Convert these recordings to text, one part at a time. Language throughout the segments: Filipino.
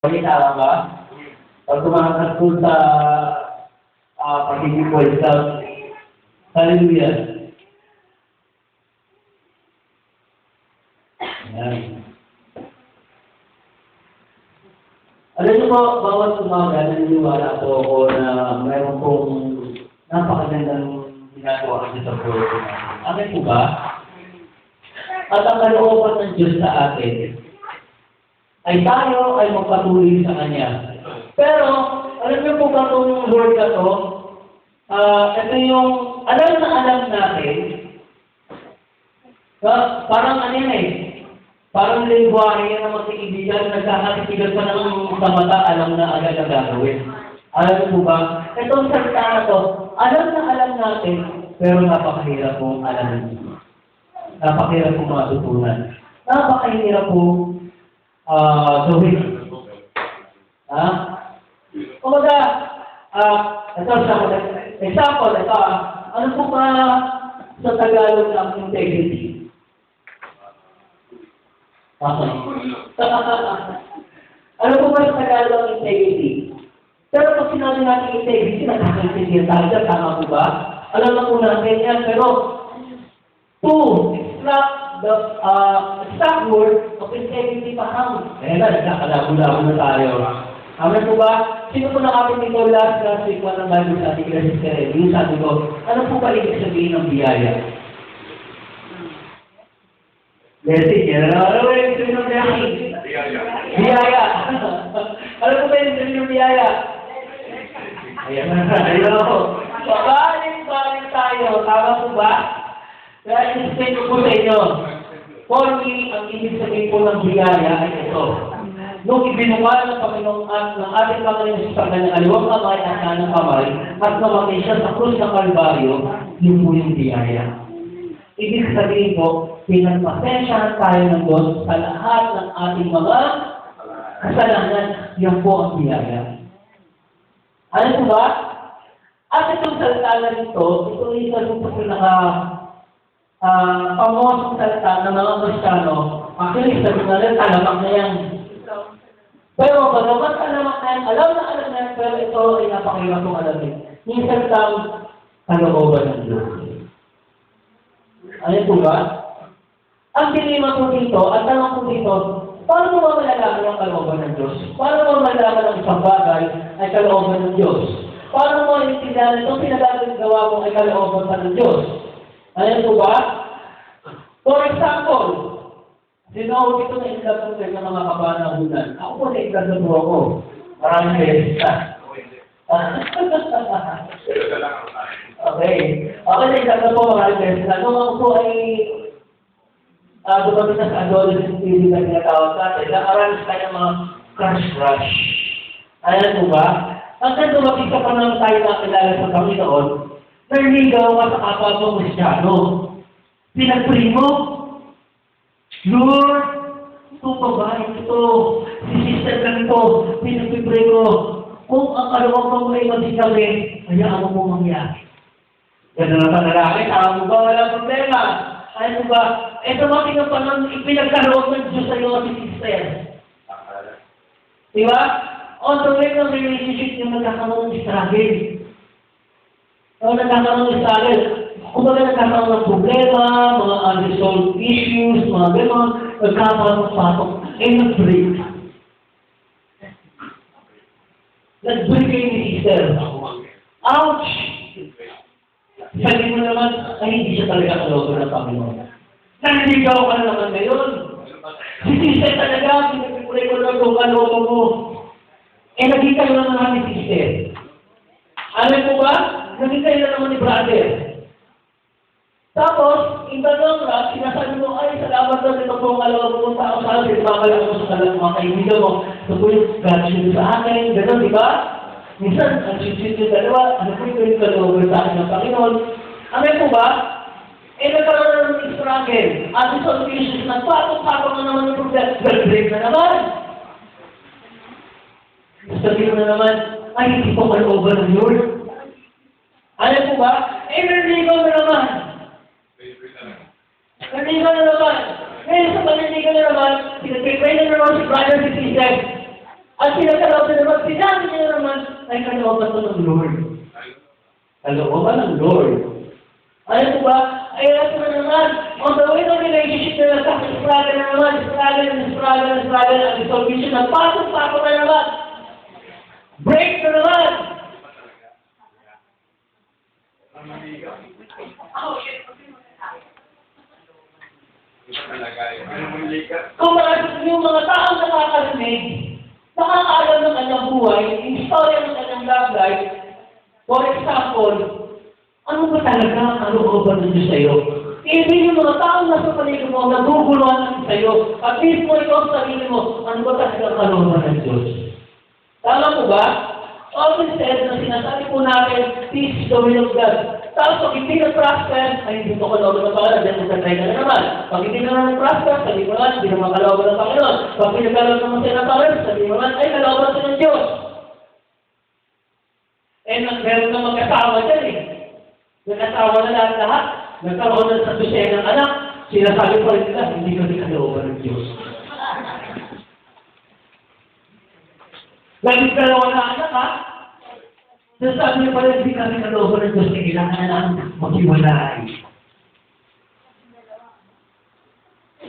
Tama ba? Pag tumakas po sa pagiging Boy Scout, hallelujah. Ayan. Alam niyo po, bawat umaga, naniniwala po ako na mayroon pong napakagandang ginagawa kasi sa buhay natin. Amin po ba? At ang kalooban ng Diyos sa atin, ay tayo ay magpatuloy sa Kanya. Pero, alam niyo po ba itong word na ito? Ito yung alam na alam natin. Parang ano yan eh. Parang lingwahe yan ng magkaibigan, nagkakatipigan pa ng sa mata, alam na agad na gagawin. Alam niyo po ba? Itong salita na ito, alam na alam natin, pero napakahirap pong alamin. Napakahirap pong matutunan. Napakahirap pong gawin. Ha? Kumbaga, ito example, ito, ano po ba sa Tagalog ng integrity? Okay. Ano po ba sa Tagalog ng integrity? Pero pag sinabi natin integrity, nakakaintindihan tayo, tama po ba? Alam na po natin yan, pero to extract the exact word of integrity parang, nagkakalabo-labo na tayo. Amen po ba? Sino po nakapit nito last week ng Bible sa ating Sister Ellie? Sabi ko, ano po ba ibig sabihin ng biyaya? Blessing, yan. Ano ba ibig sabihin ng blessing? Biyaya. Ano po ba ibig sabihin ng biyaya? Ayan na po. Balik tayo. Tama po ba? Kaya i-explain ko po sa inyo. For me, ang ibig sabihin po ng biyaya ay ito. Nung ibinuka ng Panginoong ng ating Panginoon sa kanyang aliwang kamay at kanang kamay at namatay siya sa krus ng Kalbaryo, yun po yung biyaya. Ibig sabihin po, pinagpasensyahan tayo ng Diyos sa lahat ng ating mga kasalanan. Yan po ang biyaya. Ano po ba? At itong salita na nito, ito isa po sa pamosong salita ng mga Kristiyano. Actually, sabi na rin, talamak na yan. Pero bagamat alamak na yan, alam na yan, pero ito ay napakahirap kong alamin. Yung salitang kalooban ng Diyos. Ano po ba? Ang dilema po dito, at tanong po dito, paano mo ba malalaman ang kalooban ng Diyos? Paano mo malalaman ang isang bagay ay kalooban ng Diyos? Paano mo itindahan itong pinagagawa mo ay kalooban pa ng Diyos? Ano po ba? For example, sino dito na ilag ng mga kabanahunan? Ako po na ilag po ako. Maraming beses na. Okay. Ako na ilag po maraming beses na. Nung ako po ay dumating na sa adolescent period na tinatawag natin, nakaranas tayo ng mga crush. Ayan po ba? Hanggang dumating sa panahon tayo na kilala sa Panginoon, naligaw ka sa kapwa mo Kristiyano. Pinag-pray mo, Lord, ito babae ito, si sister lang ito, pinag-pray ko, kung ang kalooban mo ay masikabi, hayaan mo mangyari. Gano'n na panalaki, tama mo ba? Walang problema. Ano ba? Ito mating ang panahon, ipinagkaloob ng Diyos sa iyo si sister. Diba? On the way ng relationship yung nagkakaroon ng struggle. O nagkakaroon ng struggle. Kung baga nagkakaroon ng problema, mga unresolved issues, mga gano'n, nagkakaroon ng patong, nag-break. Nag-break kayo ni sister. Ouch! Sabi mo naman, ay hindi siya talaga kalooban ng Panginoon. Nanligaw ka na naman ngayon. Si sister talaga, pinag-pray ko lang kung kalooban mo. Naging kayo na naman ni sister. Alam mo ba? Naging kayo na naman ni brother. Tapos, in the long run, sinasabi mo, ay, salamat na dito po ang kalawag mo sa ako, pinapalak mo sa kalang mga kaibigan mo. Ito po yung gratitude sa akin, gano'n, di ba? Minsan, ang sweet yung dalawa, ano po yung kalawag sa akin ng Panginoon. Amen po ba? Nagkaroon na ng struggle. At ito, nagpatong-patong na naman yung problema. Break na naman. Sabihin mo na naman, ay, hindi ko kalooban ng Lord. Alam po ba? Naliligaw na naman. Naliligaw na naman. Ngayon sa panaligaw na naman, pinag-pray na naman si brother si sister. At pinagkaloob na naman, sinabi niya naman, ay kalooban to ng Lord. Kalooban ng Lord. Ano po ba? Ay, alam mo naman, on the way ng relationship na nagkakastruggle na naman, struggle, ang resolution na pasok na naman. Break na naman. Kung yung mga taong nakakarinig, nakakaalam ng kanyang buhay, yung istorya ng kanyang love life, for example, ano ba talaga ang kalooban ng Diyos sa'yo? Even yung mga taong nasa paligid mo, naguguluhan natin sa'yo, at mismo ikaw sa sarili mo, ano ba talaga ang kalooban ng Diyos? Tama po ba? Often said na sinasabi po natin, peace is the will of God. Tapos pag hindi na-prosper, ay hindi ko kalooban ng Panginoon, dyan magkatay ka na naman. Pag hindi na na-prosper, sabi mo naman, hindi naman kalooban ng Panginoon. Pag pinagkalooban naman siya ng Panginoon, sabi mo naman, ay kalooban siya ng Diyos. Eh, meron na magkasawa dyan eh. Nagkasawa na lahat. Nagkaroon na sa dosya ng anak. Sinasabi pa rin nila, hindi kasi kalooban ng Diyos. Laging dalawa na anak ha. Sinasabi niya pa rin, hindi kasi kalooban ng Diyos. Kailangan na maghiwalay.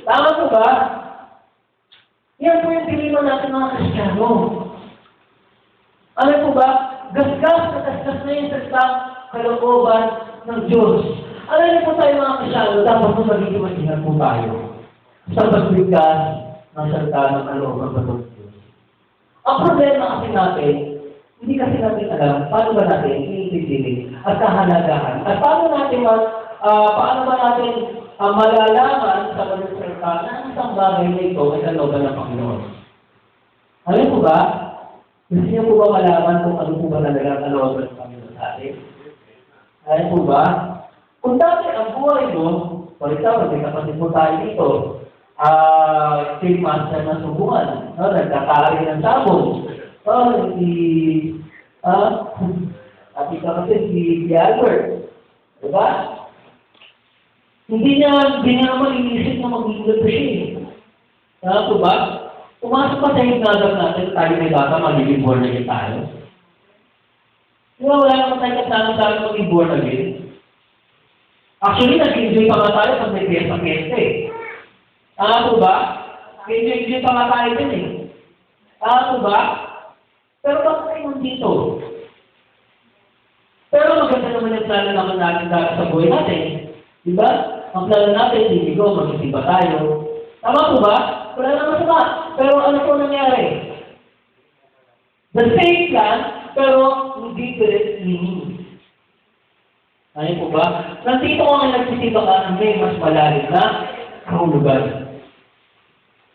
Tama po ba? Yan po yung piliman natin mga Kristiyano. Ano po ba? Gasgas na yung sa kalooban ng Diyos. Alam niyo po tayo mga Kristiyano, dapat po magiging masinag po tayo sa pagbigkas ng salita ng kalooban ng Diyos. Ang problema kasi natin, hindi kasi natin alam paano ba natin iintindihin at kahalagahan. At paano ba natin malalaman sa pagsalita na isang bagay na ito ay kalooban ng Panginoon. Alam po ba? Gusto niyo po ba malaman kung ano po ba talaga ang kalooban ng Panginoon sa atin? Alam po ba? Kung dati ang buhay mo, for example, may kapatid po tayo dito, master na subukan, nagkakaari ng sabong, at ika kasi si Albert, diba? Hindi niya naman inisip na mag-iingat siya eh. Alam po ba? Pumasok pa sa hignagan natin, tayo may baka magiging born again tayo. Diba wala naman tayo kasama maging born again? Actually, nag-enjoy pa nga tayo pag may piyesta eh. Alam po ba? Enjoy pa nga tayo din eh. Alam po ba? Pero bakit tayo nandito? Pero maganda naman yung plano naman natin dahil sa buhay natin. Diba? Ang plano natin, hindi ko, mag-isiba tayo. Tama po ba? Wala naman sama. Pero ano po nangyari? The same plan, pero hindi direct meaning. Ano po ba? Nandito ko nga nagsisiba ka, may mas malalim na kahulugan.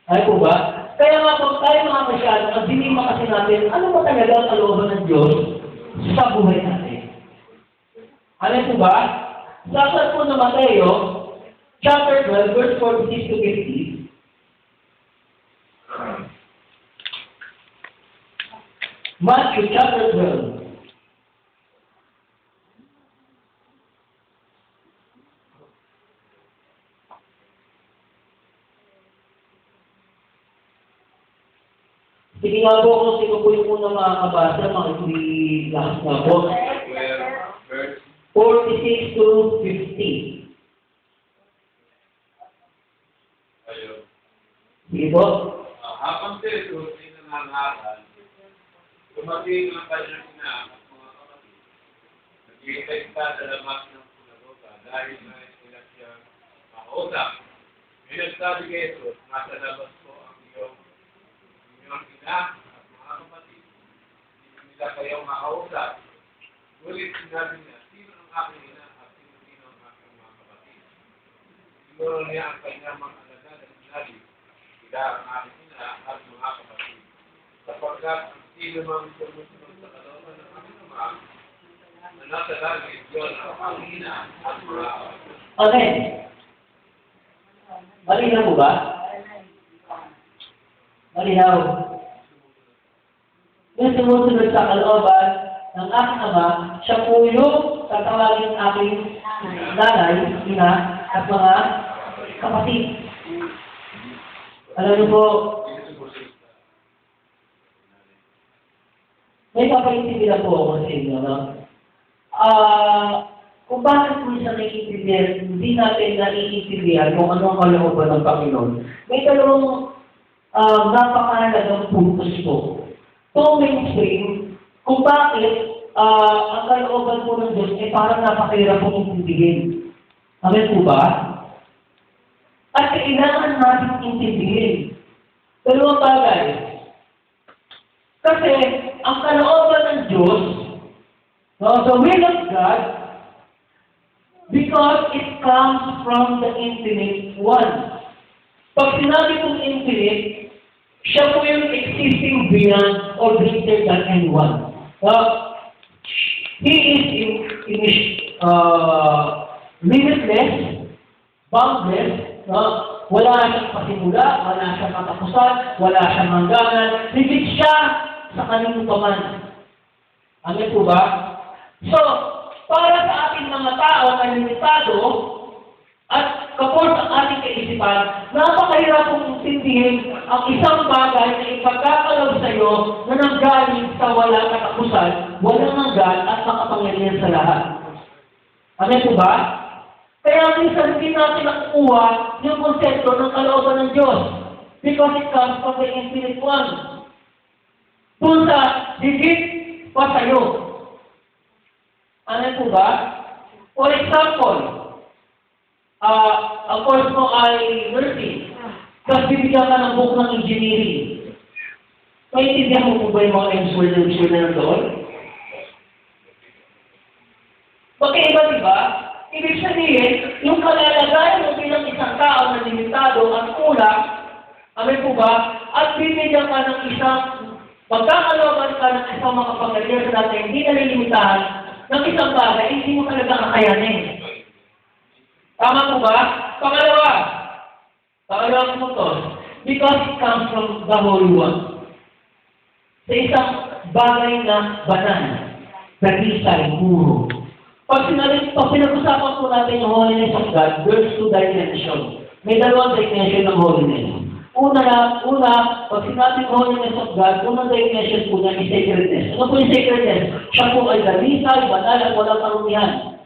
Ano po ba? Kaya nga pag tayo mga masyado, ang dinima kasi natin, ano ba talaga ang kalooban ng Diyos sa buhay natin? Ano po ba? Sa aklat po ng Mateo, chapter 12, verse 46 to 50. Matthew chapter 12. Sige nga po kung sino po yung unang makakabasa, makikili lakas na po. 46 to 50. Ayun. Sige po. Habang si Jesus ay nangangaral, dumating ang kanyang ina at mga kapatid. Naghihintay ka sa labas ng sinagoga dahil na sila siya makausap. May nagsabi kay Jesus, nasa labas ko ang inyong ina at mga kapatid. Hindi nila kayo makausap. Ngunit sinabi niya, sino ang aking ina at sino ang aking mga kapatid? Siguro niya ang kanyang mga alagad at sinabi, sila ang aking ina at mga kapatid. Sapagkat ang sino mang sumusunod sa kalooban ng aking ama, na nasa langit, yun ang aking ina at mga kapatid. Okay. Malinaw po ba? Malinaw. Yung sumusunod sa kalooban ng aking ama, siya po yung tatawagin ng aking nanay, ina, at mga kapatid. Alam niyo po, May kapaintindihan po ako sa inyo, no? Kung bakit po sa naiintindihan, hindi natin naiintindihan kung ano ang kalooban ng Panginoon. May dalawang napakahalagang puntos po. Two mainstream, kung bakit ang kalooban po ng Diyos ay parang napakahirap pong intindihin. Amen po ba? At kailangan natin intindihin. Dalawang bagay. Kasi ang kalooban ng Diyos, the will of God, because it comes from the infinite one. Pag sinabi kong infinite, siya po yung existing beyond or greater than anyone. He is limitless, boundless, wala siyang pasimula, wala siyang katapusan, wala siyang hangganan, higit siya sa kanilang paman. Amen po ba? So, para sa ating mga tao na limitado at kapos ang ating kaisipan, napakahirap kong intindihin ang isang bagay na ipagkakalaw sa iyo na nanggaling sa walang katapusan, walang hanggan at makapangyarihan sa lahat. Amen po ba? Kaya minsan hindi natin nakukuha yung konsepto ng kalooban ng Diyos because it comes from the infinite one. Doon sa higit pa sa iyo. Ano po ba? For example, ang course mo ay nursing. Tapos bibigyan ka ng book ng engineering. Maintindihan mo po ba yung mga M-Sword na doon? Magkaiba, di ba? Ibig sabihin, yung kalalagayan mo bilang isang tao na limitado at kulang, amin po ba? At bibigyan ka ng isang, magkakalaban ka ng isang makapangyarihan sa natin, hindi nalilimitahan ng isang bagay, hindi mo talaga kakayanin. Tama po ba? Pangalawang punto, because it comes from the Holy One. Sa isang bagay na banal, darisay, puro. Pag pinag-usapan po natin yung holiness of God, there's two dimensions. May dalawang dimension ng holiness. Una, pag sinabi holiness of God, unang dimension po niya is sacredness. Ano po yung sacredness? Siya po ay darisay, banal at walang karumihan.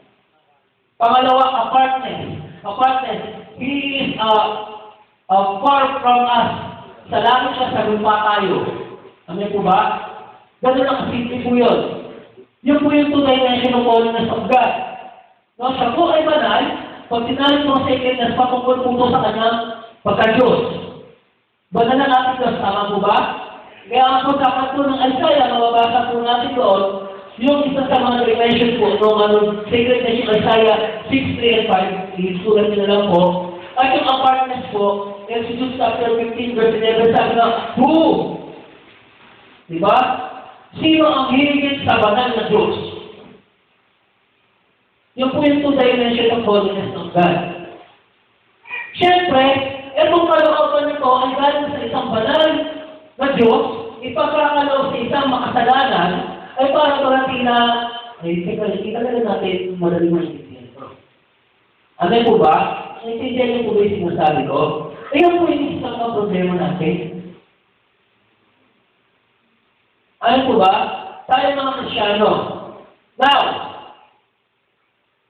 Pangalawa, apartness. He is far from us. Sa langit siya, sa lupa tayo. Amen po ba? Ganun ang simple po yun. Yun po yung two dimension of holiness of God. No, siya po ay banal, pag sinabi mo sacredness, patungkol po sa kanyang pagka-Diyos. Banal na natin Diyos, tama po ba? Kaya ang pagkakat po ng Isaiah, mababasa po natin doon, yung isa sa mga dimension po, no, sacredness yung Isaiah 6:3 and 5, isulat nyo na lang po. At yung apartness po, Exodus chapter 15, verse 11, sabi na, who? Diba? Sino ang hihigit sa banal na Diyos? Yung po yung two dimension of holiness of God. Siyempre, itong kalooban nito ay galing sa isang banal na Diyos, ipagkakalaw sa isang makasalanan, ay para parating na, kita na natin madaling maintindihan ito. Amen po ba? Naintindihan niyo po ba yung sinasabi ko? Ayan po yung isang mga problema natin. Ayan po ba? Tayo mga Kristyano. Now,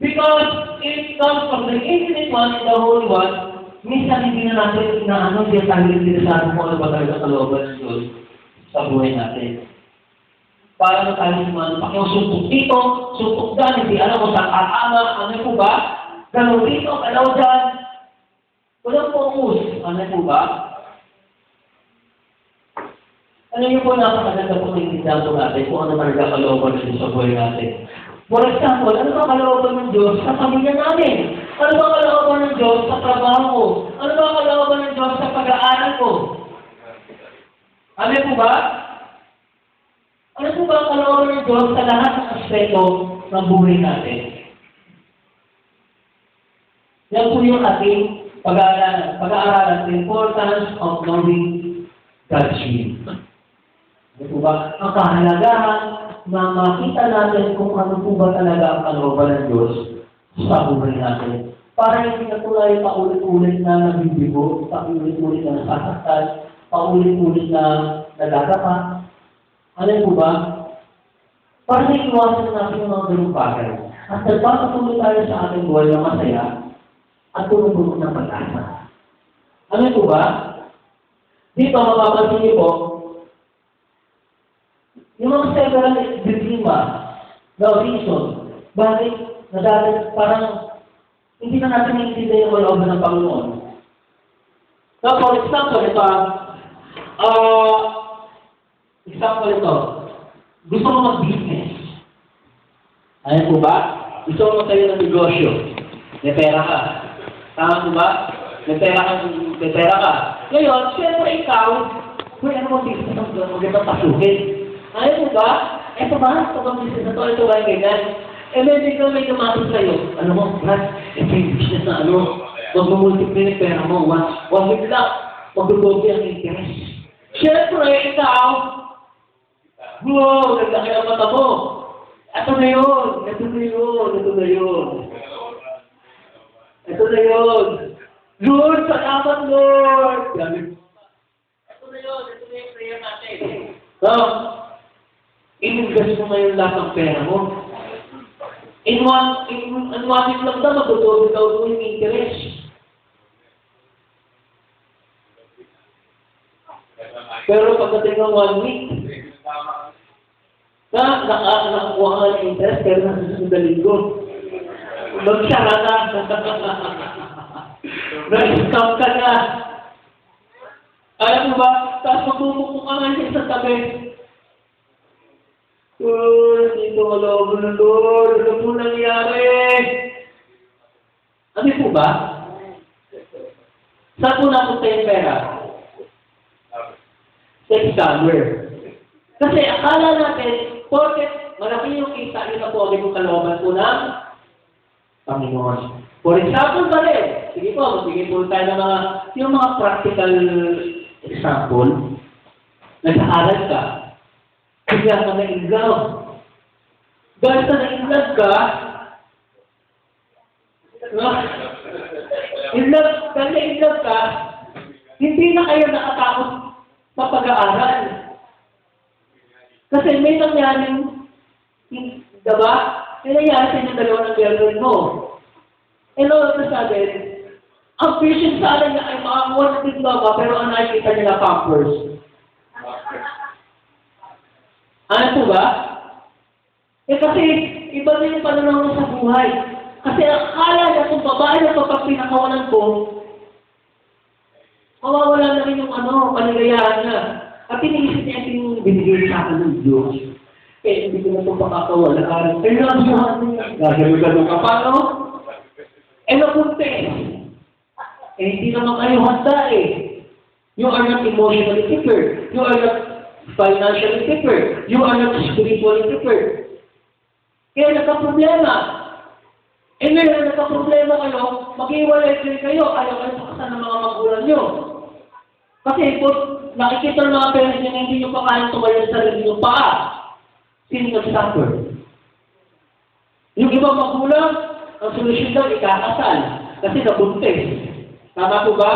because it comes from the infinite one and the Holy One, minsan hindi na natin inaano, hindi tayo interesado kung ano ba talaga kalooban ng Diyos sa buhay natin. Para na tayo naman, pakiusupok dito, supok dyan, hindi alam kung saan aama, ano po ba? Gano'n dito, alaw dyan. Walang focus, ano po ba? Ano yung po napakaganda po naiintindihan po natin kung ano talaga kalooban ng Diyos sa buhay natin. For example, ano ba kalooban ng Diyos sa pamilya namin? Ano ba kalooban ng Diyos sa trabaho ko? Ano ba kalooban ng Diyos sa pag-aaral ko? Ano po ba? Ano po ba ang kalooban ng Diyos sa lahat ng aspeto ng buhay natin? Yan po yung ating pag-aaralan, the importance of knowing God's will. Ano po ba? Ang kahalagahan na makita natin kung ano po ba talaga ang kalooban ng Diyos sa buhay natin. Para hindi na po tayo paulit-ulit na nabibigo, paulit-ulit na nasasaktan, paulit-ulit na nagagapa. Ano po ba? para na iwasan natin yung mga ganung bagay. At nagpapatuloy tayo sa ating buhay na masaya at punong-puno ng pag-asa. Ano po ba? Dito, mapapansin niyo po, yung mga several dilema, the reason, bakit na dati parang hindi na natin naiintindihan yung kalooban ng Panginoon. So, for example, ito, gusto mo mag-business. Ayan po ba? Gusto mo magtayo ng negosyo. May pera ka. Tama po ba? May pera ka. Ngayon, siyempre ikaw, ano mo business ang magandang pasukin? Ayan po ba? Ito ba? Ito ba business na to? Ito ba yung ganyan? Then, biglang may dumating sa'yo. Ano mo, Brad? Ito yung business na mag-multiply yung pera mo. One week lang, mag-doble ang interest. Siyempre, ikaw, wow, nagdaki ang mata mo. Ito na yun. Lord, salamat, Lord. Ito na yung prayer natin. Ininvest mo ngayon lahat ng pera mo. In one week lang daw, mag-doble daw yung interest. Pero pagdating ng 1 week, nakakuha ka ng interest, pero nasa susunod na linggo. Magsara na. Nag-scam ka na. Alam mo ba? Tapos magpupukpuk ka nga sa tabi. Dito maloob na Lord. Ano po nangyari? Ano po ba? Saan po napunta yung pera? Sa scammer. Kasi akala natin, porket malaki yung kita, yun na po agad yung kalooban po ng Panginoon. For example ba rin? Sige po, magbigay po tayo ng yung mga practical example. Nag-aaral ka. Bigla ka na in-love. Dahil sa na-in-love ka, in-love ka, hindi na kayo nakatakot sa pag-aaral. Kasi may nangyaring, diba? May nangyari sa inyong dalawa ng girlfriend mo. And all of a sudden, ang vision sana niya ay makakuha ng diploma, pero ang nakikita nila Pampers. Ano po ba? Kasi iba na yung pananaw mo sa buhay. Kasi akala na kung babae na ito pag pinakawalan ko, mawawala na rin yung kaligayahan niya. At iniisip niya yung binigay sa akin ng Diyos. Hindi ko na ito pakakawala. Kaya nabuhan niya. Gagawin ka pa, no? Napunti. Hindi naman kayo handa You are not emotionally prepared. You are not financially prepared. You are not spiritually prepared. Kaya nagka-problema. Ngayon, nagka-problema kayo, mag-iwalay kayo, ayaw kayo pakasal ng mga magulang nyo. Kasi kung nakikita ng mga parents nyo, hindi nyo pa kayang tumayo sa sarili nyo pa. Sino nag-suffer? Yung ibang magulang, ang solusyon daw, ikakasal. Kasi nabuntis. Tama po ba?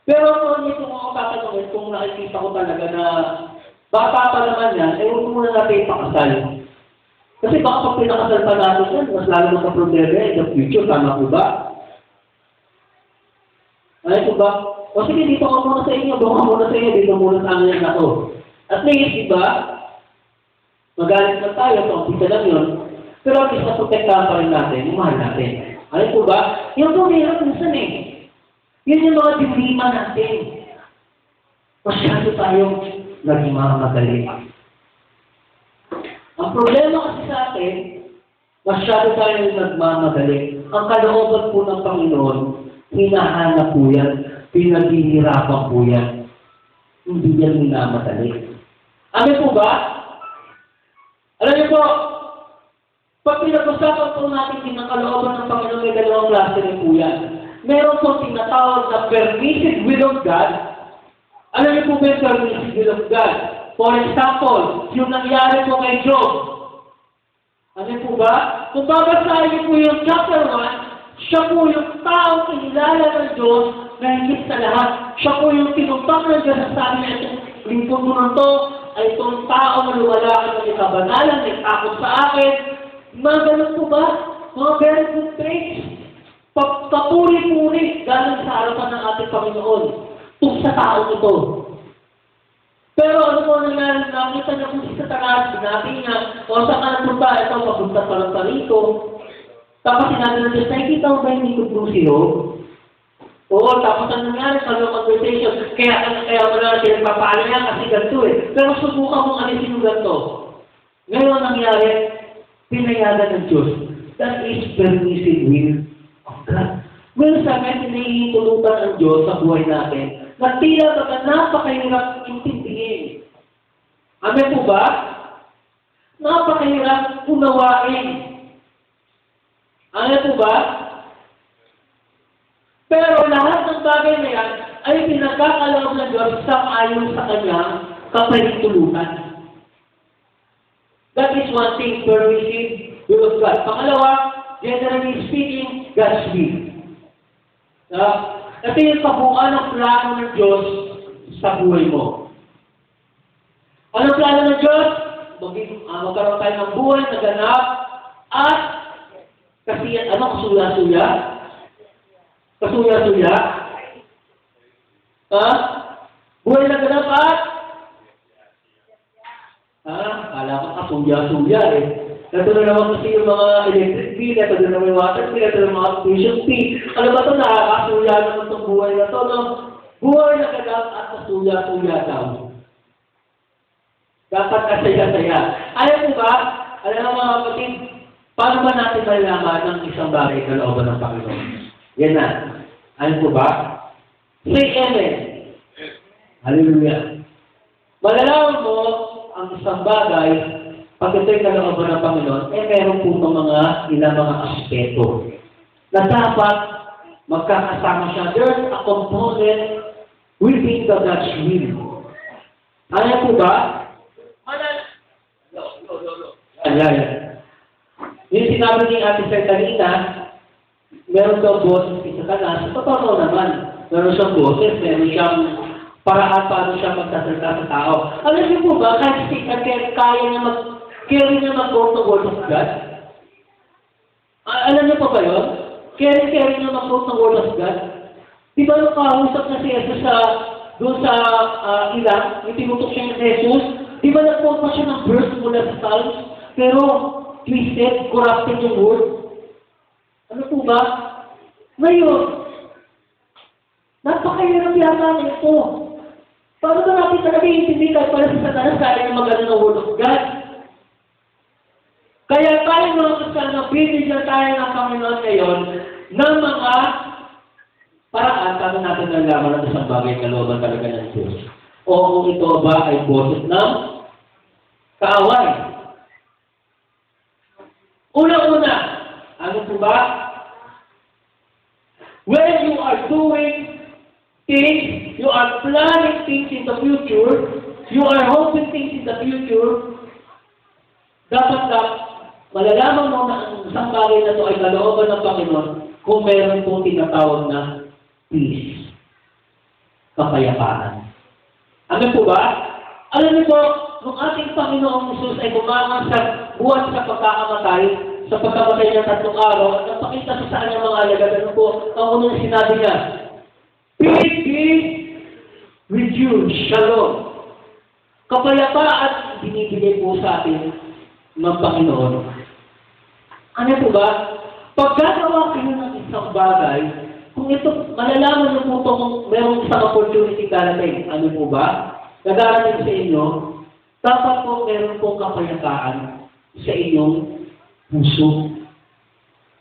Pero kung ito mga tatanungin, kung nakikita ko talaga na bata pa naman yan, huwag muna natin ipakasal. Kasi baka pag pinakasal pa natin yan, mas lalo magka-problema in the future. Tama po ba? Ano po ba? O sige, dito ka muna sa inyo, doon ka muna sa inyo, dito muna sa amin na ito. At least, diba, magalit na tayo, pangkita lang yun, pero at least naprotektahan pa rin natin, yung mahal natin. Ano po ba? Yung po mahirap minsan Yun yung mga dilema natin. Masyado tayong naging mga madali. Ang problema kasi sa atin, masyado tayong nagmamadali. Ang kalooban po ng Panginoon, hinahanap po yan, pinaghihirapan po yan. Hindi yan minamadali. Ano po ba? Alam niyo po, pag pinag-usapan po natin din ang kalooban ng Panginoon, may dalawang klase rin po yan. Meron po tinatawag na permissive will of God. Alam niyo po ba yung permissive will of God? For example, yung nangyari po kay Job. Ano po ba? Kung babasahin niyo po yung chapter 1, siya po yung taong kinilala ng Diyos na higit sa lahat. Siya po yung tinutang ng Diyos sa sabi niya, lingkod mo na to, ay itong tao na lumalakad ng ikabanalan, may takot sa akin. Mga ganun po ba? Mga very good traits. Kapuri-puri galing sa harapan ng ating Panginoon. Tung sa tao ito. Pero ano po nangyari? Nakita niya kung si Satanas, sinabi niya, o saan ka nagpunta? Ito, papunta pa lang sa rito. Tapos sinabi na Diyos, nakikita mo ba yung Nico Brusio? Oo, tapos ang nangyari sa mga conversation, kaya mo na siya nagpapaala niya kasi ganito eh. Pero subukan mong alisin yung ganito. Ngayon ang nangyari, pinayagan ng Diyos. That is permissive will of God. Well, sa akin, pinahihintulutan ng Diyos sa buhay natin na tila baga napakahirap intindihin. Amen po ba? Napakahirap unawain. Amen po ba? Pero lahat ng bagay na yan ay pinagkakaloob ng Diyos ayon sa kanyang kapahintulutan. That is one thing, permissive will of God. Pangalawa, generally speaking, God's will. Ito yung kabuuan ng plano ng Diyos sa buhay mo. Anong plano ng Diyos? Magkaroon tayo ng buhay na ganap at kasi kasuya-suya? Kasuya-suya? Buhay na ganap at kala ko kasuya-suya eh. Ito na naman kasi yung mga electric bill, ito na naman yung water bill, ito na mga tuition fee. Ano ba ito? Nakakasuya naman itong buhay na ito, no? Buhay na ganap at kasuya-suya daw. Dapat kasaya-saya. Alam mo ba? Alam mo mga kapatid, paano ba natin malalaman ng isang bagay sa looban ng Panginoon? Yan na. Alam mo ba? Say amen. Hallelujah. Malalaman mo ang isang bagay pag ito'y kalooban ng Panginoon, meron po ilang mga aspeto na dapat magkakasama siya. There's a component within the God's will. Alam po ba? Ayan. Yung sinabi ni Ate Fer kanina, meron daw boses si Satanas. Totoo naman. Meron siyang boses, meron siyang paraan paano siya magsasalita sa tao. Alam niyo po ba, kahit si Ate kaya niya mag-quote the word of God? Alam niyo pa ba yun? Kaya niya mag-quote the word of God? Di ba nung kausap na si Jesus doon sa ilang, yung tinutok siya ni Jesus, di ba nag-quote pa siya ng verse mula sa Psalms? Pero twisted, corrupted yung word. Ano po ba? Ngayon, napakahirap yata nito. Paano ba natin talaga iintindi kahit pala si Satanas kaya niya mag-ano ng word of God? Kaya tayo mga kasama, binigyan tayo ng Panginoon ngayon ng mga paraan paano natin nalaman ang isang bagay kalooban talaga ng Diyos. O kung ito ba ay boses ng kaaway. Una-una, ano po ba? When you are doing things, you are planning things in the future, you are hoping things in the future, dapat malalaman mo na ang isang bagay na ito ay kalooban ng Panginoon kung meron pong tinatawag na peace, kapayapaan. Ano po ba? Alam niyo po, nung ating Panginoong Jesus ay bumangon sa buwan sa pagkakamatay, sa pagkamatay niya 3 araw, at napakita sa saan ng mga alagad, ano po, ang unang sinabi niya, peace be with you, shalom. Kapayapaan binibigay po sa atin ng Panginoon. Ano po ba? Pag gagawa kayo ng isang bagay, kung ito, malalaman niyo po ito kung mayroong isang opportunity darating. Ano po ba? Nagarating sa inyo, dapat po meron pong kapayapaan sa inyong puso.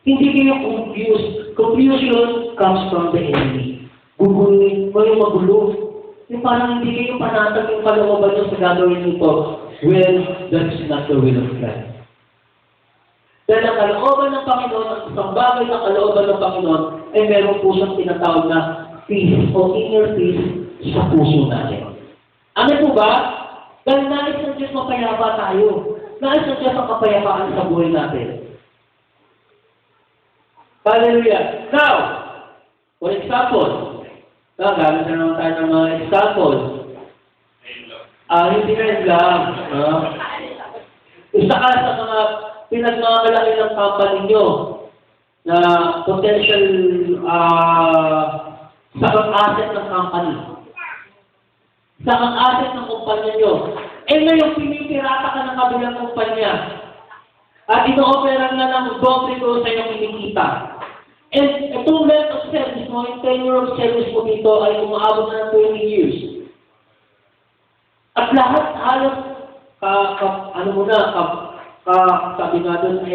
Hindi kayo confused. Confusion comes from the enemy. Guguluhin mo yung magulo. Yung parang hindi kayo panatag yung kalooban nyo sa gagawin nito. Well, that's not the will of God. Dahil ang kalooban ng Panginoon, ang isang bagay ng kalooban ng Panginoon, ay meron po siyang tinatawag na peace o inner peace sa puso natin. Ano po ba? Dahil nais ng Diyos mapayapa tayo. Nais ng Diyos ang kapayapaan sa buhay natin. Hallelujah. Now, for example, gamit na naman tayo ng mga examples. Hindi na lang. Isa ka sa mga pinagmamalaki ng company nyo na potential sakang asset ng company. Sakang asset ng kumpanya nyo. Ngayon, pinipirata ka ng kabilang kumpanya. At ino-opera na ng doble ko sa iyong kinikita. Itong length of service mo, yung tenure of service mo dito ay umaabot na ng 20 years. At lahat halos, sabi nga doon,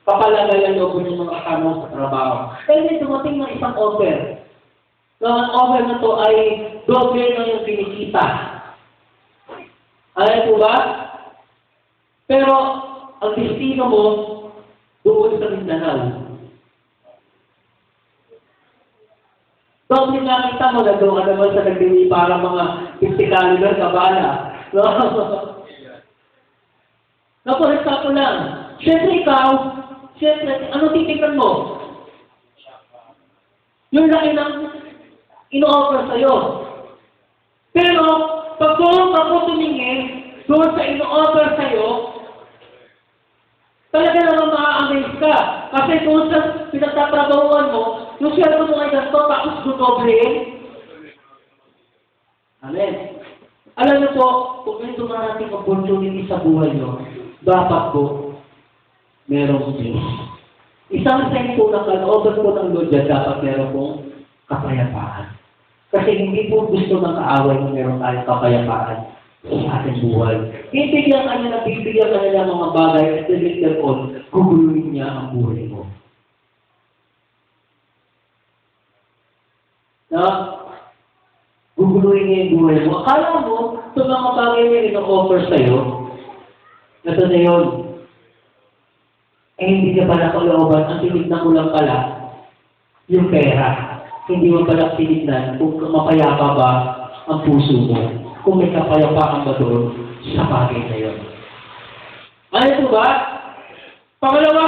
papalagayan loob ng mga kasama sa trabaho. May dumating ng isang offer. Ang offer na to ay doble na yung kinikita. Alam po ba? Pero, ang destino mo, doon sa Mindanao. Doon din nakita mo na doon ka naman sa nagdini para mga 50 caliber kabala. Naporesta ko lang. Siyempre ikaw, ano titignan mo? Yung laki ng ino-offer sa'yo. Pero, pag doon ako tumingin, doon sa ino-offer sa'yo, talaga naman ma-amaze ka. Kasi doon sa pinagtatrabahuan mo, yung sweldo mo ay ganito, tapos dudoblihin. Amen. Alam niyo po, kung may dumarating opportunity sa buhay niyo, dapat po, merong Diyos. Isang sign po ng kalooban po ng Lord, dapat meron pong kapayapaan. Kasi hindi po gusto ng kaaway na meron tayong kapayapaan sa ating buhay. Bibigyan ka niya ng mga bagay at later on, guguluhin niya ang buhay mo. Guguluhin niya yung buhay mo. Akala mo, ito mga bagay niya ino-offer sa'yo, ito na yun. Hindi niya pala kalooban. Ang tinignan mo lang pala, yung pera. Hindi mo pala tinignan kung mapayapa ba ang puso mo. Kung may kapayapaan ba doon sa bagay na yun. Ano ito ba? Pangalawa,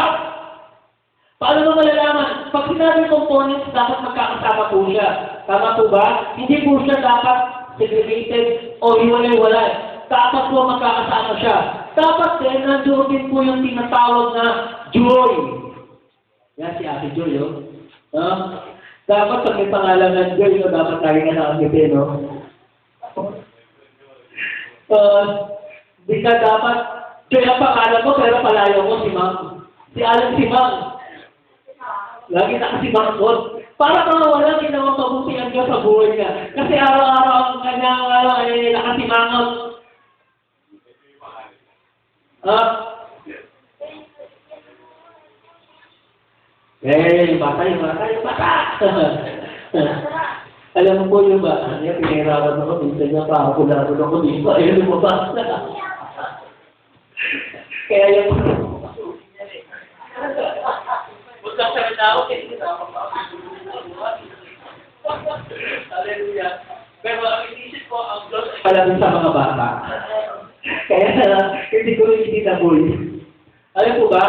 paano mo malalaman? Pag sinabing components, dapat magkakasama po siya. Tama po ba? Hindi po siya dapat segregated o hiwalay-walay. Dapat po magkakasama siya. Dapat din, nandoon din po yung tinatawag na joy. Yan si Ate Joy, oh. Dapat pag may pangalan ng Joy, no, dapat tayo nga nakagipin, no? Di ka dapat, Joy ang pangalan mo, pero palayo mo si Ma'am. Si Alan si Ma'am. Lagi na kasi Ma'am ko. Para kang walang ginawang pabutihan ka sa buhay niya. Kasi araw-araw ang kanyang ay nakasimangot. Bata! Alam mo po yung ba? Ano yung pinirawan ako, minsan niya pa ako laro ako dito. Ayun, lumabas na. Kaya yung... Bukas sa tao, Hallelujah. Pero ang inisip ko, ang Diyos ay pala sa mga bata. Kaya hindi ko rin itinaboy. Alam po ba?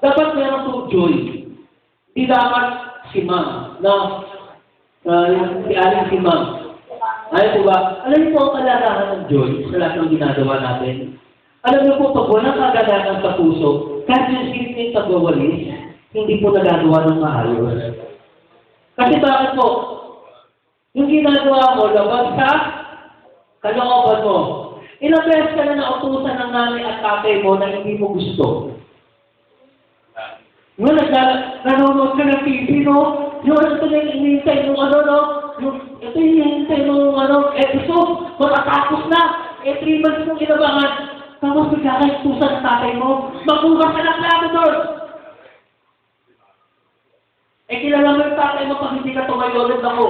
Dapat meron itong joy. Hindi dapat si Ma'am. Si Aling si Ma'am. Alam po ba? Alam niyo po ang kalalahan ng joy sa lahat ng ginagawa natin. Alam niyo po, pag walang kagalakan sa puso, kahit yung simpleng pagwawalis, hindi po nagagawa ng maayos. Kasi bakit po? Yung ginagawa mo, labag sa kalooban mo. Ilang beses ka na nautusan ng nanay at tatay mo na hindi mo gusto. Ngayon, nanonood ka ng TV, no? Yung ito na yung hinihintay nung ito yung hinihintay nung episode, matatapos na. 3 months nung inabangan. Tapos magkakaitusan ng tatay mo, magbukas ka ng plato doon. Kilala mo yung tatay mo pag hindi ka tumayo ulit ako.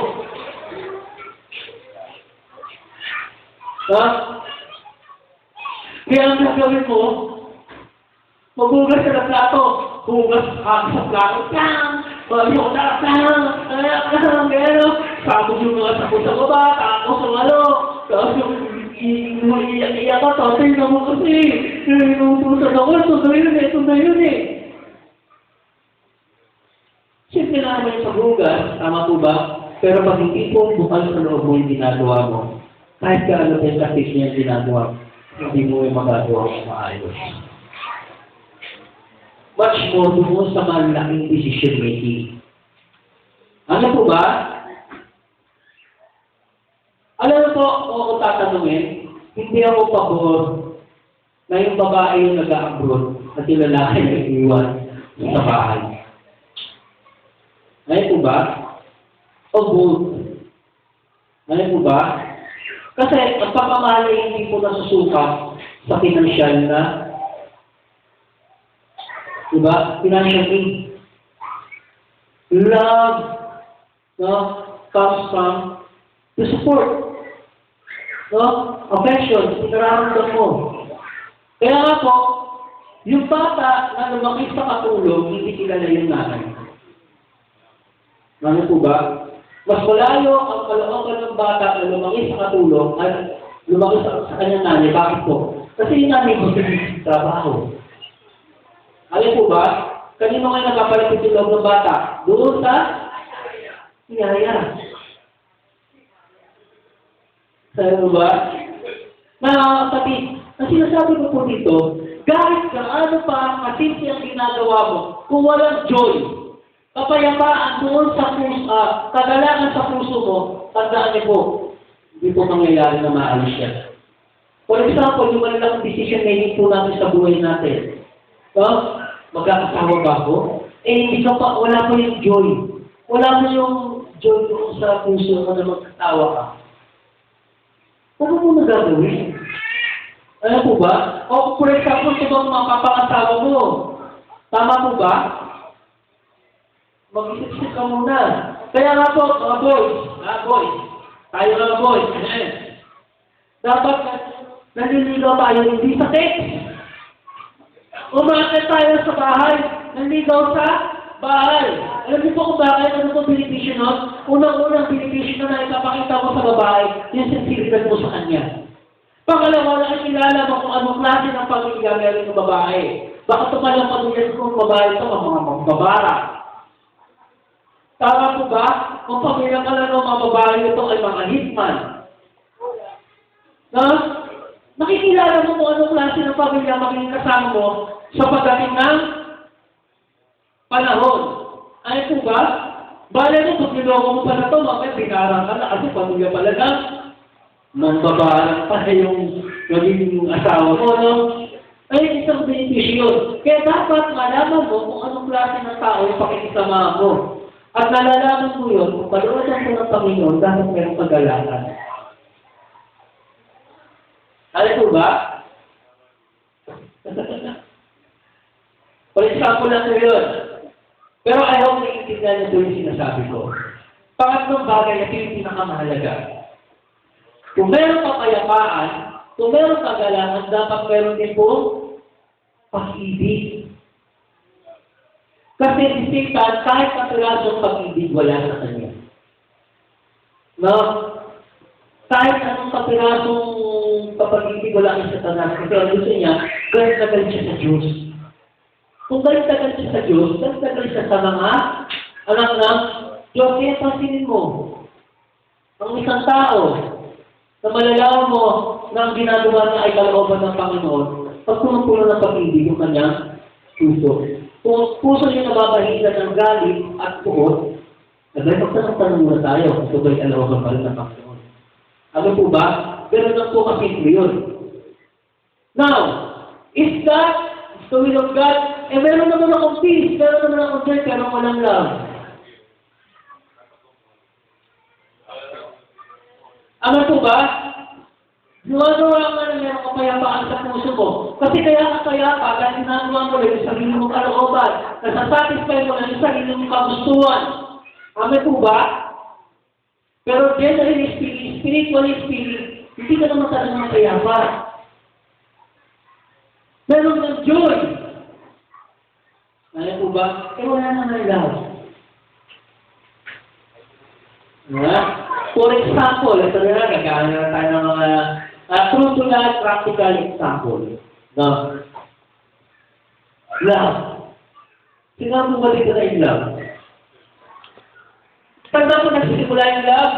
Kaya ang gagawin mo, magbukas ka ng plato. Hugas ka sa plato. Bayo ka na. Gano'n. Tapos yung mga sakot sa baba. Tapos yung Tapos yung iiyak ka. Tatay na mo kasi. Inutusan ako. Ito na yun eh. Siyempre naman yung paghugas. Tama po ba? Pero pag hindi po bukal sa loob mo yung ginagawa mo, Kahit gaano yung kapit niya ginagawa, hindi mo yung magagawa ng maayos. Much more doon sa malaking decision making. Ano po ba? Alam po, kung tatanungin, hindi ako pabor na yung babae yung nag-a-abroad at yung lalaki na iiwan sa bahay. Ngayon po ba? O both? Ngayon po ba? Kasi ang pagmamahal ay hindi po nasusukat sa pinansyal na, diba? Financial aid. Love, no, comes from the support. No? Affection, pinararamdam mo. Kaya nga po, yung bata na lumaki sa katulong, hindi kilala yung nanay. Ano po ba? Mas malayo ang kalooban ng bata na lumaki sa katulong at lumaki sa kanyang nanay. Bakit po? Kasi yung nanay mo sa trabaho. Alam po ba? Kanino kayo nagpapalapit yung loob ng bata? Doon sa yaya. Sabi mo ba? Nakakapatid, ang sinasabi ko po dito, kahit gaano pa ang masimple ang ginagawa mo, kung walang joy, kapayapaan doon sa puso, kagalangan sa puso mo, tandaan niyo po, hindi po mangyayari na maalis yan. For example, yung malalang decision making po natin sa buhay natin. So, magkakasawa ba ako? Hindi ka pa, wala pa yung joy. Wala pa yung joy doon sa puso mo na magkatawa ka. Ano mo nagagawin? Ano po ba? O, for example, ito bang mapapangasawa mo? Tama po ba? Mag-isip-isip ka muna. Kaya nga po, mga boys, tayo mga boys, dapat naliligaw tayo hindi sa text. Umakit tayo sa bahay, naliligaw sa bahay. Alam niyo po kung bakit, ano po benepisyo nun? Unang-unang benepisyo na ipapakita mo sa babae, yung sensibilidad mo sa kanya. Pangalawa, nakikilala mo kung anong klase ng pamilya meron ng babae. Baka tumalang pamilya kung babae ito, mga babara. Tama po ba? Kung pamilya ka lang ng mga babae ito ay mga hitman. Na? Nakikilala mo kung anong klase ng pamilya magiging kasama mo sa pagdating ng panahon. Ay po ba? Bala mo, kung niloko mo pa na ito, mamaya binarang ka na kasi pamilya pala na mambabarang pa yung magiging asawa mo, no? Ay, isang benepisyo yun. Kaya dapat malaman mo kung anong klase ng tao yung pakikisama mo. At nalalaman mo yun, kung kalooban mo ng Panginoon, dapat mayroong pag-alakan. Alam po ba? For example lang ko yun. Pero ayaw ko naiintindihan niyo yung sinasabi ko. Pangatlong bagay, ito yung pinakamahalaga. Kung meron kapayapaan, kung meron kagalangan, dapat meron din po pag-ibig. Kasi isipan, kahit kapirasong pag-ibig, wala sa kanya. No? Kahit anong kapirasong pag-ibig, wala sa Satanas. Kasi ang gusto niya, galit na galit siya sa Diyos. Kung galit na galit siya sa Diyos, galit na galit siya sa mga anak ng Diyos. Kaya pansinin mo, ang isang tao, na malalaman mo na ang ginagawa niya ay kalooban ng Panginoon, pag puno-puno ng pag-ibig yung kanyang puso. Kung puso niya nababahilan ng galit at puot, nagay magtanong-tanong muna tayo kung ito ba'y kalooban pa rin ng Panginoon. Ano po ba? Pero lang po kasi yun. Now, is that the will of God? Eh, meron naman akong peace, meron naman akong joy, pero walang love. Ano po ba? Luwa-luwa nga na meron kapayapaan sa puso mo. Kasi kaya kapayapa, dahil ginagawa mo rin yung sarili mong kalooban, nasasatisfy mo na yung sarili mong kagustuhan. Ano po ba? Pero generally speaking, spiritually speaking, hindi ka naman talagang mapayapa. Meron ng joy. Ano po ba? Eh wala naman love. For example, ito na lang, nagkaroon na tayo ng mga true to life practical example. No? Love. Sino mo ba dito na yung love? Pag na po nagsisimula yung love,